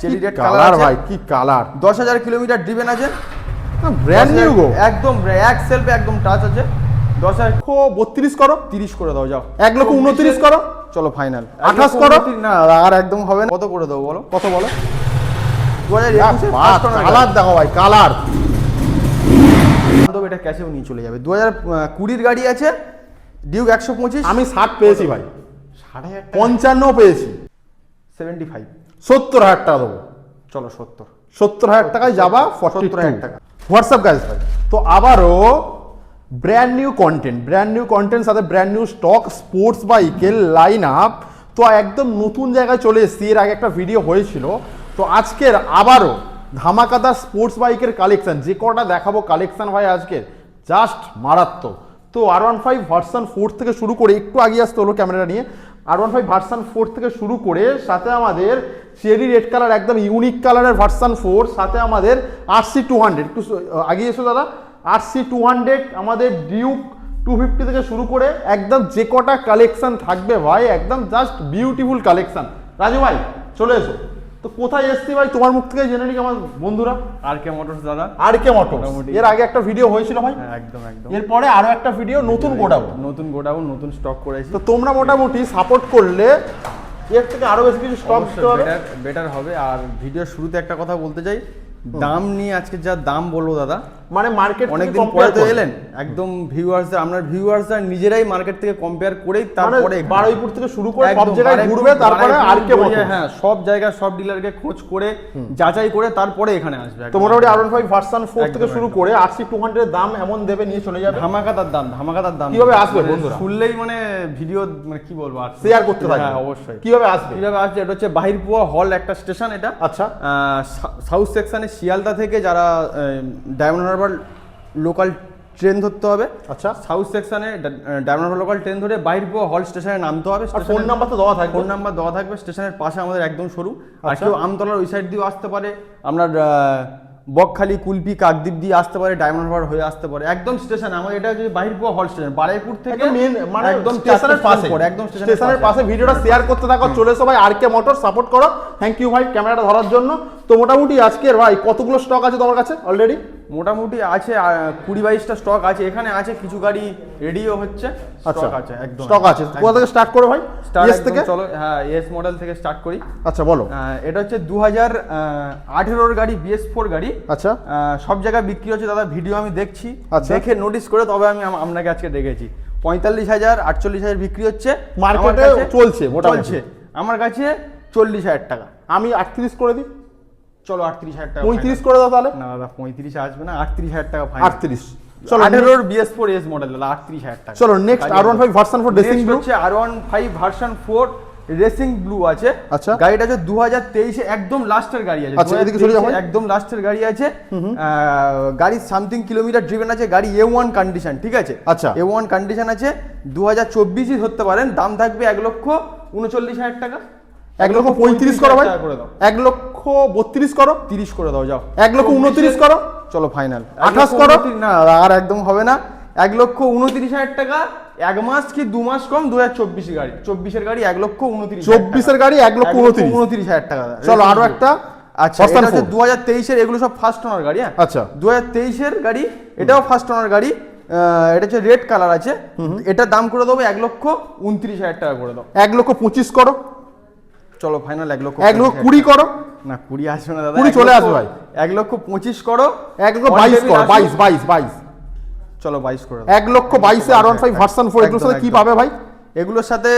Cherry red colour ভাই, কি colour. 10,000 kilometre driven আছে, ব্র্যান্ড নিউ গো, একদম এক সেলফে একদম টাচ আছে। 10,000 32 করো, 30 করে দাও, যাও। 1,29,000 করো, চলো ফাইনাল। 28 করো, না আর একদম হবে না। কত করে দেবো বলো? কত বলো? 2021 কালার দেখো ভাই, কালার। এটা ক্যাশেও নিয়ে চলে যাবে। 2020 গাড়ি আছে, ডিউক 125। আমি 60 পেয়েছি ভাই, 55 পেয়েছি, 75। 70,000 টাকা দেবো। চলো 70। 70,000 টাকায় যাবা, 70,000 টাকা। হোয়াটসঅ্যাপ গাইজ ভাই। তো আবারও ব্র্যান্ড নিউ কন্টেন্ট সাথে ব্র্যান্ড নিউ স্টক স্পোর্টস বাইকের লাইন আপ। তো একদম নতুন জায়গায় চলে এসেছি, এর আগে একটা ভিডিও হয়েছিল। তো আজকের আবারও ধামাকাদার স্পোর্টস বাইকের কালেকশন, যে কটা দেখাবো কালেকশন ভাই আজকে জাস্ট মারাত্মক। তো R15 ভার্সন 4 থেকে শুরু করে, একটু আগে আসতে হলো ক্যামেরা নিয়ে, R15 ভার্সন 4 থেকে শুরু করে, সাথে আমাদের চেরি রেড কালার, একদম ইউনিক কালারের ভার্সন 4, সাথে আমাদের RC200, একটু আগে এসো দাদা, RC200, আমাদের ডিউক 250 থেকে শুরু করে একদম যে কটা কালেকশন থাকবে ভাই, একদম জাস্ট বিউটিফুল কালেকশন। রাজু ভাই চলে এসো। তো কোথায় এসছি ভাই, তোমার মুখ থেকে জেনে নিক আমার বন্ধুরা। RK মোটরস দাদা, RK মোটরস, এর আগে একটা ভিডিও হয়েছিল ভাই, একদম একদম। এরপরে আরো একটা ভিডিও, নতুন গোডাউন, নতুন স্টক করেছি। তো তোমরা মোটামুটি সাপোর্ট করলে এর থেকে আরো বেশি কিছু স্টক বেটার হবে। আর ভিডিও শুরুতে একটা কথা বলতে চাই, দাম নিয়ে আজকে যা দাম বলবো দাদা, মানে মার্কেট অনেকদিন পরে তো এলেন, একদম ভিউয়ার্সদের, আপনার ভিউয়ার্সরা নিজেরাই মার্কেট থেকে কম্পেয়ার করেই তারপরে বারুইপুর থেকে শুরু করে সব জায়গায় ঘুরবে, তারপরে RK মোটরস, হ্যাঁ সব জায়গায় সব ডিলারকে খোঁজ করে যাচাই করে তারপরে এখানে আসবে। তো মোটামুটি R15 ভার্সন 4 থেকে শুরু করে RC200 এর দাম এমন দেবে, নিয়ে চলে যাবে ধামাকাদার দাম। কিভাবে আসবে বন্ধুরা? শুনলেই মানে ভিডিও মানে কি বলবো, আর শেয়ার করতে থাকবে। হ্যাঁ অবশ্যই। কিভাবে আসবে? এটা হচ্ছে বাহিরপুয়া হল একটা স্টেশন, এটা আচ্ছা, সাউথ সেকশনে শিয়ালদা থেকে যারা ডায়মন্ড হারবার লোকাল ট্রেন ধরতে হবে। আচ্ছা, সাউথ সেকশনে ডায়মন্ড হারবার লোকাল ট্রেন ধরে বাহিরপুয়া হল স্টেশনে নামতে হবে। ফোন নাম্বার তো দেওয়া থাকবে, ফোন নাম্বার দেওয়া থাকবে। স্টেশনের পাশে আমাদের একদম সরু। আর আচ্ছা, কেউ আমতলার ওই সাইড দিয়েও আসতে পারে, আপনার বকখালি, কুলপি, কাকদ্বীপ দিয়ে আসতে পারে, ডায়মন্ড হারবার হয়ে আসতে পারে। একদম স্টেশন আমাদের, এটা হচ্ছে বাহিরপুয়া হল স্টেশন, বারাইপুর থেকে মেন, মানে একদম স্টেশনের পাশে, একদম স্টেশনের পাশে। ভিডিওটা শেয়ার করতে থাকো, চলে এসো ভাই, RK মোটর সাপোর্ট করো। থ্যাংক ইউ ভাই ক্যামেরাটা ধরার জন্য। তো মোটামুটি আজকের ভাই কতগুলো স্টক আছে তোমার কাছে অলরেডি? মোটামুটি আছে 20-22টা স্টক আছে। এখানে আছে কিছু গাড়ি রেডিও হচ্ছে, স্টক আছে, একদম স্টক আছে। কোথা থেকে স্টার্ট করো ভাই? এস থেকে চলো, হ্যাঁ এস মডেল থেকে স্টার্ট করি। আচ্ছা বলো। এটা হচ্ছে 2018 গাড়ি, BS4 গাড়ি। আচ্ছা, সব জায়গায় বিক্রি হচ্ছে দাদা, ভিডিও আমি দেখছি, আচ্ছা, দেখে নোটিস করে তবে আমি আপনাকে আজকে দেখেছি। 45,000, 48,000 বিক্রি হচ্ছে মার্কেটে, চলছে চলছে। আমার কাছে 40,000 টাকা। আমি 38 করে দিই, চলো 38,000 টাকা। 35 করে দাও তাহলে। না দাদা 35 আসবে না, 38,000 টাকা ফাইন। 38, চলো। 18 BS4 এস মডেল দাদা, 38,000 টাকা। চলো next R15 version 4 racing blue হচ্ছে R15 ভার্সন 4 রেসিং ব্লু আছে। আচ্ছা, গাড়িটা হচ্ছে 2023 এ একদম লাস্টের গাড়ি আছে। আচ্ছা, এদিকে চলে যাও, একদম লাস্টের গাড়ি আছে। গাড়ি সামথিং কিলোমিটার ড্রিভেন আছে, গাড়ি A1 কন্ডিশন, ঠিক আছে? আচ্ছা, A1 কন্ডিশন আছে, 2024ই ধরতে পারেন। দাম থাকবে 1,39,000 টাকা। 1,35,000 করো ভাই, 1,32,000 করো, 30 করে দাও, যাও। 1,29,000 করো, চলো ফাইনাল। 28 করো, না আর একদম হবে না। 1,29,000 টাকা, 1 মাস কি 2 মাস কম। 2024 গাড়ি, 24-এর গাড়ি 1,29,000, 24-এর গাড়ি 1,29,000 টাকা। চলো আরো একটা। আচ্ছা, এটা হচ্ছে 2023-এর, এগুলো সব ফার্স্ট ওনার গাড়ি। হ্যাঁ আচ্ছা, 2023-এর গাড়ি, এটাও ফার্স্ট ওনার গাড়ি। এটা হচ্ছে রেড কালার আছে। এটা দাম করে দেবো 1,29,000 টাকা করে দাও। 1,25,000 করো, চলো ফাইনাল। 1,20,000 করো। না 20 আসবে না দাদা, 20 চলে আসবে ভাই। 1,25,000 করো। 1,22,000 করো, 22,000 চলো 22 করে দাও। 1,22,000 R15 ভার্সন 4 এগুলোর সাথে কি পাবে ভাই? এগুলোর সাথে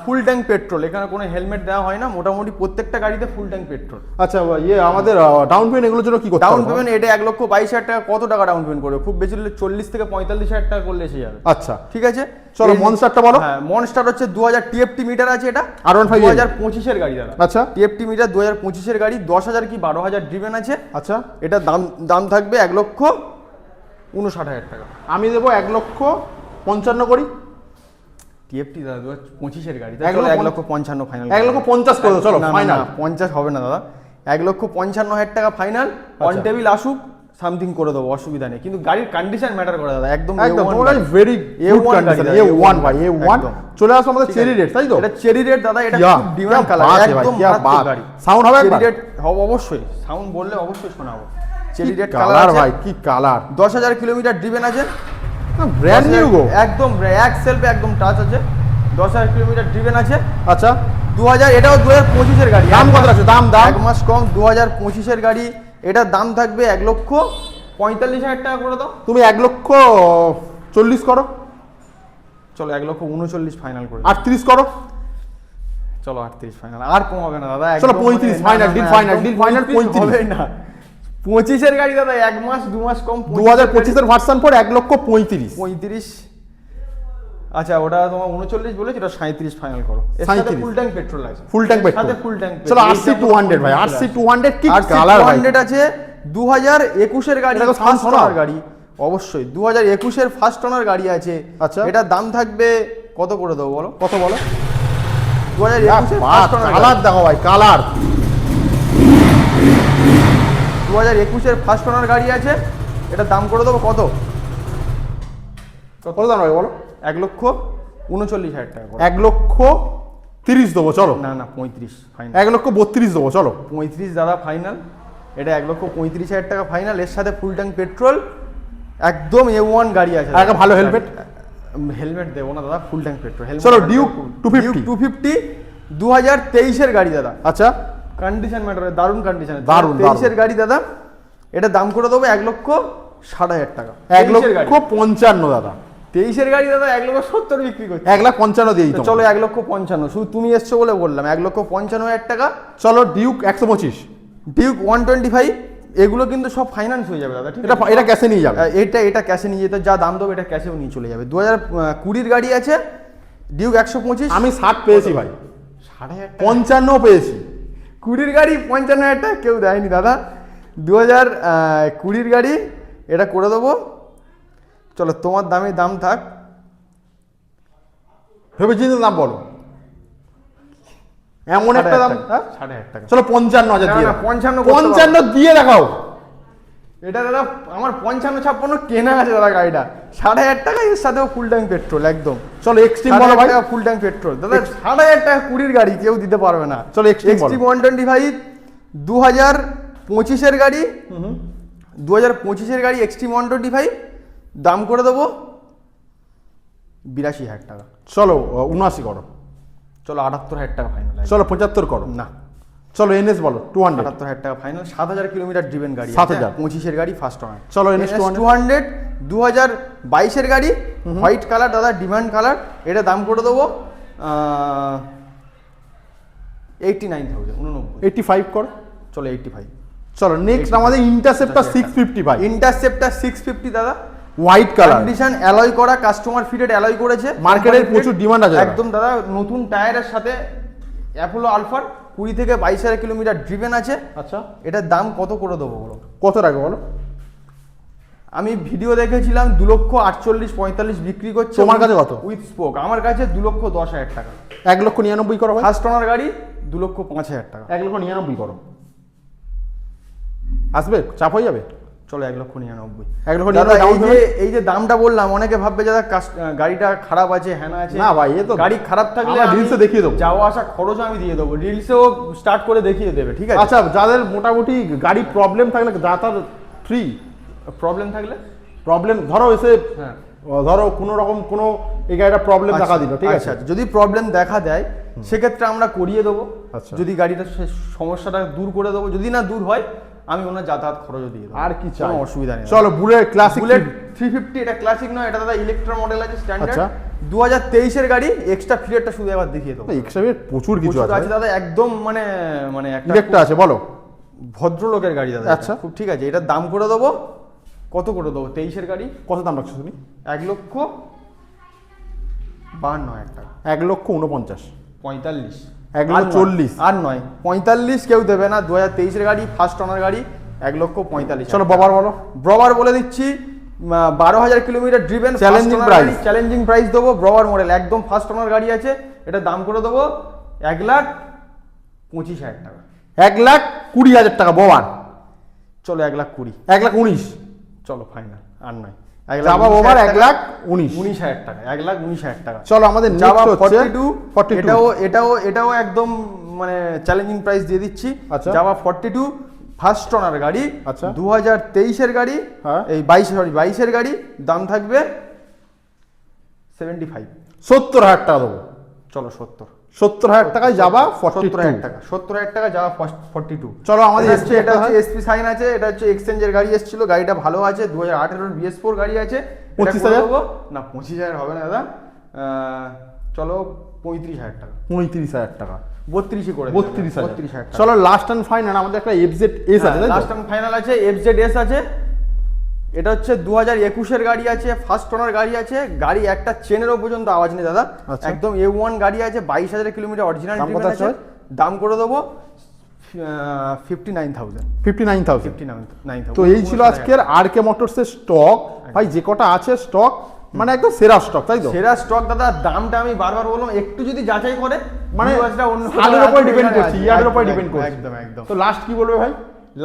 ফুল ট্যাঙ্ক পেট্রোল, এখানে কোনো হেলমেট দেওয়া হয় না। মোটামুটি প্রত্যেকটা গাড়িতে ফুল ট্যাঙ্ক পেট্রোল। আচ্ছা, আমাদের ডাউন পেমেন্ট এগুলোর জন্য কি করতে হবে? ডাউন পেমেন্ট এটা 1,22,000 টাকা। কত টাকা ডাউন পেমেন্ট করবে? খুব বেশি হলে 40 থেকে 45,000 টাকা করলে এসে যাবে। আচ্ছা ঠিক আছে, চলো মনস্টারটা বলো। হ্যাঁ মনস্টার হচ্ছে 2000 TFT মিটার আছে, এটা R15 2025-এর গাড়ি দাদা। আচ্ছা, TFT মিটার 2025-এর গাড়ি, 10,000 কি 12,000 ড্রিভেন আছে। আচ্ছা, এটা দাম থাকবে 1,59,000 টাকা। আমি দেবো 1,55,000 করি। TFT দাদা 2025-এর গাড়ি, 1,55,000 ফাইনাল। 1,50,000 করে দাও, চলো ফাইনাল। 50 হবে না দাদা, 1,55,000 টাকা ফাইনাল। অন টেবিল আসুক, সামথিং করে দেবো, অসুবিধা নেই, কিন্তু গাড়ির কন্ডিশন ম্যাটার করে দাদা, একদম একদম A1 তোমার গাড়ি। ভেরি গুড A1 গাড়ি কন্ডিশন, দাদা, A1 ভাই, A1 একদম। চলে আসো আমাদের ঠিক চেরি আছে। রেড, তাই তো? এটা চেরি রেড দাদা, এটা ইয়া, খুব ডিমান্ড क्या কালার, बात है भाई, একদম क्या মারাত্মক बात। গাড়ি। সাউন্ড হবে চেরি একবার? রেড হবে অবশ্যই, সাউন্ড বললে অবশ্যই শোনাবো। চেরি কি রেড কালার কালার ভাই, কি কালার, 10,000 কিলোমিটার ড্রিভেন আছে, ব্র্যান্ড নিউ গো। একদম এক সেলফে একদম টাচ আছে, 10,000 কিলোমিটার ড্রিভেন আছে। আচ্ছা 2000, এটাও 2025-এর গাড়ি। দাম কত আছে? দাম দাম এক মাস কম, 2025-এর গাড়ি। এটার দাম থাকবে 1,45,000 টাকা করে দাও। তুমি 1,40,000 করো, চলো 1,39,000 ফাইনাল করে। 38 করো, চলো 38 ফাইনাল, আর কমাবে না দাদা। চলো একদম 35 মানে- ফাইনাল, না, ডিল না, ফাইনাল, একদম ডিল ফাইনাল 35 হবে না। 25-এর গাড়ি দাদা, 1 মাস 2 মাস কম। 2025-এর ভার্সন পর 1,35,000। 35। আচ্ছা ওটা তোমার 39 বলেছি, ওটা 37 ফাইনাল করো। এর সাথে 37 ফুল ট্যাঙ্ক পেট্রোল আছে। ফুল ট্যাঙ্ক এর সাথে পেট্রোল। ফুল ট্যাঙ্ক চলো RC200 ভাই, RC200 কি কালার ভাই, 200 আছে, 2021-এর গাড়ি, এটা তো ফার্স্ট শোনাও। ওনার গাড়ি। অবশ্যই 2021-এর ফার্স্ট ওনার গাড়ি আছে। আচ্ছা। এটার দাম থাকবে কত করে দেবো বলো? কত বলো? 2021-এর ফার্স্ট ওনার কালার দেখো ভাই, কালার। 2021-এর ফার্স্ট ওনার গাড়ি আছে, এটার দাম করে দেবো কত? কত দাম ভাই বলো? 1,39,000 টাকা করে। 1,30,000 দেবো চলো। না না 35 ফাইনাল। 1,32,000 দেবো চলো। 35 দাদা ফাইনাল। এটা 1,35,000 টাকা ফাইনাল, এর সাথে ফুল ট্যাঙ্ক পেট্রোল, একদম A1 গাড়ি আছে। আর একটা ভালো হেলমেট। হেলমেট দেবো না দাদা, ফুল ট্যাঙ্ক পেট্রোল। চলো, ডিউক 250 250 2023-এর গাড়ি দাদা। আচ্ছা কন্ডিশন ম্যাটার, দারুণ কন্ডিশন। দারুণ, 23-এর গাড়ি দাদা, এটা দাম করে দেবো 1,60,000 টাকা। 1,55,000 দাদা। 23-এর গাড়ি দাদা 1,70,000 বিক্রি করছে। 1,55,000 দিয়ে দিই। চলো 1,55,000, শুধু তুমি এসছো বলে বললাম, 1,55,000 টাকা। চলো ডিউক 125, ডিউক 125, এগুলো কিন্তু সব ফাইন্যান্স হয়ে যাবে দাদা, ঠিক আছে? এটা ক্যাশে নিয়ে যাবে। এটা ক্যাশে নিয়ে যেতে, যা দাম দেবো এটা ক্যাশেও নিয়ে চলে যাবে। 2020-এর গাড়ি আছে ডিউক 125। আমি 60 পেয়েছি ভাই, 60,000 টাকা 55 পেয়েছি। 20-র গাড়ি 55,000 টাকা কেউ দেয়নি দাদা। 2020-র গাড়ি, এটা করে দেবো। চলো তোমার দামে দাম থাক, ভেবেচিন্তে দাম বলো, এমন একটা দাম। 60,000 টাকা। চলো 55,000 দিয়ে না, দাও। 55 করতে 55 দিয়ে দেখাও। এটা দাদা আমার 55-56 কেনা আছে দাদা গাড়িটা। 60,000 টাকা, এর সাথেও ফুল ট্যাঙ্ক পেট্রোল একদম। চলো এক্সট্রিম বলো ভাই। ফুল ট্যাঙ্ক পেট্রোল দাদা, 60,000 টাকা 20-র গাড়ি কেউ দিতে পারবে না। চলো এক্সট্রিম বলো। এক্সট্রিম 125 2025-এর গাড়ি, 2025-এর গাড়ি এক্সট্রিম 125, দাম করে দেবো 82,000 টাকা। চলো 79 করো। চলো 78,000 টাকা ফাইনাল। চলো 75 করো। না, চলো এনএস বলো 200। 78,000 টাকা ফাইনাল। 7,000 কিলোমিটার ড্রিভেন গাড়ি। 7,000 25-এর গাড়ি ফার্স্ট ওনার। চলো NS 200 2022-এর গাড়ি, হোয়াইট কালার দাদা, ডিমান্ড কালার। এটা দাম করে দেবো 89,000, 85 করো। চলো 85। চলো নেক্সট আমাদের ইন্টারসেপ্টর 650 ভাই, ইন্টারসেপ্টার 650 দাদা, হোয়াইট কালার। কন্ডিশন অ্যালয় করা, কাস্টমার ফিটেড অ্যালয় করেছে। মার্কেটের Company প্রচুর fitted, ডিমান্ড আছে। একদম দাদা, নতুন টায়ারের সাথে অ্যাপোলো আলফার 20 থেকে 22,000 কিলোমিটার ড্রিভেন আছে। আচ্ছা এটার দাম কত করে দেবো বলো? কত টাকা বলো? আমি ভিডিও দেখেছিলাম 2,48,45 বিক্রি করছে। তোমার কাছে কত? উইথ স্পোক আমার কাছে 2,10,000 টাকা। 1,99,000 করো ভাই। ফার্স্ট ওনার গাড়ি 2,05,000 টাকা। 1,99,000 করো। আসবে, চাপ হয়ে যাবে। চলো 1,99,000। 1,99,000 দাদা, down এই যে দামটা বললাম, অনেকে ভাববে যারা গাড়িটা খারাপ আছে, হ্যানা আছে। না ভাই, এ তো গাড়ি খারাপ থাকলে আমরা আমি রিলসে দেখিয়ে দেবো। যাওয়া আসা খরচ আমি দিয়ে দেবো, রিলসেও স্টার্ট করে দেখিয়ে দেবে, ঠিক আছে? আচ্ছা যাদের মোটামুটি গাড়ি প্রবলেম থাকলে যাতায়াত ফ্রি, প্রবলেম থাকলে প্রবলেম ধরো এসে হ্যাঁ ধরো কোনো রকম কোনো এই গাড়িটা প্রবলেম দেখা দিল, ঠিক আছে? আচ্ছা, যদি প্রবলেম দেখা দেয় সেক্ষেত্রে আমরা করিয়ে দেবো। আচ্ছা। যদি গাড়িটা সমস্যাটা দূর করে দেবো, যদি না দূর হয় আমি ওনার যাতায়াত খরচও দিয়ে দেবো। আর কি চাই? কোনো অসুবিধা নেই। চলো বুলেট ক্লাসিক। বুলেট 350, এটা ক্লাসিক নয়, এটা দাদা ইলেকট্রা মডেল আছে, স্ট্যান্ডার্ড। আচ্ছা। 2023-এর গাড়ি, এক্সট্রা ফিল্টারটা শুধু একবার দেখিয়ে দেবো। এক্সট্রা প্রচুর কিছু প্রচুর আছে দাদা, একদম মানে একটা ইলেকট্রা আছে বলো। ভদ্রলোকের গাড়ি দাদা। আচ্ছা। খুব ঠিক আছে, এটার দাম করে দেবো কত করে দেবো? 23-এর গাড়ি কত দাম রাখছো তুমি? 1,52,000 টাকা। 1,49,000। 45, 1,40,000 আর নয় 45 কেউ দেবে না। 2023-এর গাড়ি, ফার্স্ট ওনার গাড়ি, 1,45,000। চলো বাবার বলো। ব্রবার বলে দিচ্ছি, 12,000 kilometre driven, Challenging price। Challenging price দেবো। ব্রবার মডেল, একদম ফার্স্ট ওনার গাড়ি আছে। এটা দাম করে দেবো 1,25,000 টাকা। 1,20,000 টাকা বাবার। চলো 1,20,000, 1,19,000 চলো ফাইনাল, আর নয়। জাভা ওভার 1,19,000, 19,000 টাকা, 1,19,000 টাকা। চলো আমাদের জাভা নেক্সট হচ্ছে 42, এটাও একদম মানে চ্যালেঞ্জিং প্রাইস দিয়ে দিচ্ছি। আচ্ছা। জাভা 42 ফার্স্ট ওনার গাড়ি, আচ্ছা। 2023 এর গাড়ি, হ্যাঁ। এই 22 এর গাড়ি, দাম থাকবে 75। 70,000 টাকা দেবো। চলো 70, 70,000 টাকায় যাবা 70,000 42। টাকা, 70,000 টাকা যাওয়া 42। চলো আমাদের এটা হচ্ছে SP একটা এসপি সাইন আছে, এটা হচ্ছে এক্সচেঞ্জের গাড়ি এসেছিল, গাড়িটা ভালো আছে, 2018 BS4 গাড়ি আছে। এটা 25,000? করে দেবো। না 25,000 হবে না দাদা, চলো 35,000 টাকা, 35,000 টাকা, 32 করে 32,000 চলো লাস্ট অ্যান্ড ফাইনাল আমাদের একটা FZS আছে, তাই লাস্ট তো? টাইম ফাইনাল আছে, FZS আছে। এটা হচ্ছে 2021 এর গাড়ি আছে, ফার্স্ট ওনার গাড়ি আছে, গাড়ি একটা চেনেরও পর্যন্ত আওয়াজ নেই দাদা, আচ্ছা। একদম A1 গাড়ি আছে, 22,000 কিলোমিটার অরিজিনাল দাম কত আছে। আছে? দাম করে দেবো 59,000। 59,000। তো এই ছিল আজকের RK মোটরসের স্টক। ভাই যে কটা আছে স্টক মানে একদম সেরা স্টক, তাই তো? সেরা স্টক দাদা, দামটা আমি বারবার বললাম একটু যদি যাচাই করে, মানে viewers-রা অন্য সালের উপর কোনো ডিপেন্ড জায়গায় করছে, আছে। ইয়ারের উপর একদম, ডিপেন্ড করছে। একদম একদম। তো লাস্ট কি বলবে ভাই?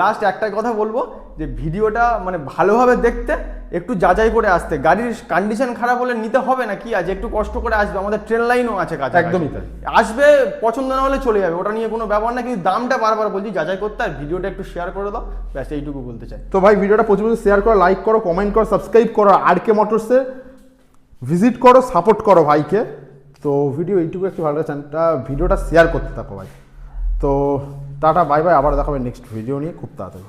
লাস্ট একটাই কথা বলবো যে ভিডিওটা মানে ভালোভাবে দেখতে, একটু যাচাই করে আসতে, গাড়ির কন্ডিশন খারাপ হলে নিতে হবে না, কি আছে একটু কষ্ট করে আসবে, আমাদের ট্রেন লাইনও আছে কাছে, একদমই তাই। আসবে, পছন্দ না হলে চলে যাবে, ওটা নিয়ে কোনো ব্যাপার না, কিন্তু দামটা বারবার বলছি যাচাই করতে, আর ভিডিওটা একটু শেয়ার করে দাও, ব্যাস এইটুকু বলতে চাই। তো ভাই ভিডিওটা প্রচুর শেয়ার করো, লাইক করো, কমেন্ট করো, সাবস্ক্রাইব করো, RK মোটরসে ভিজিট করো, সাপোর্ট করো ভাইকে। তো ভিডিও এইটুকু একটু ভালো লাগছে, ভিডিওটা শেয়ার করতে থাকো ভাই। তো টাটা, বাই বাই, আবার দেখাবে নেক্সট ভিডিও নিয়ে খুব তাড়াতাড়ি।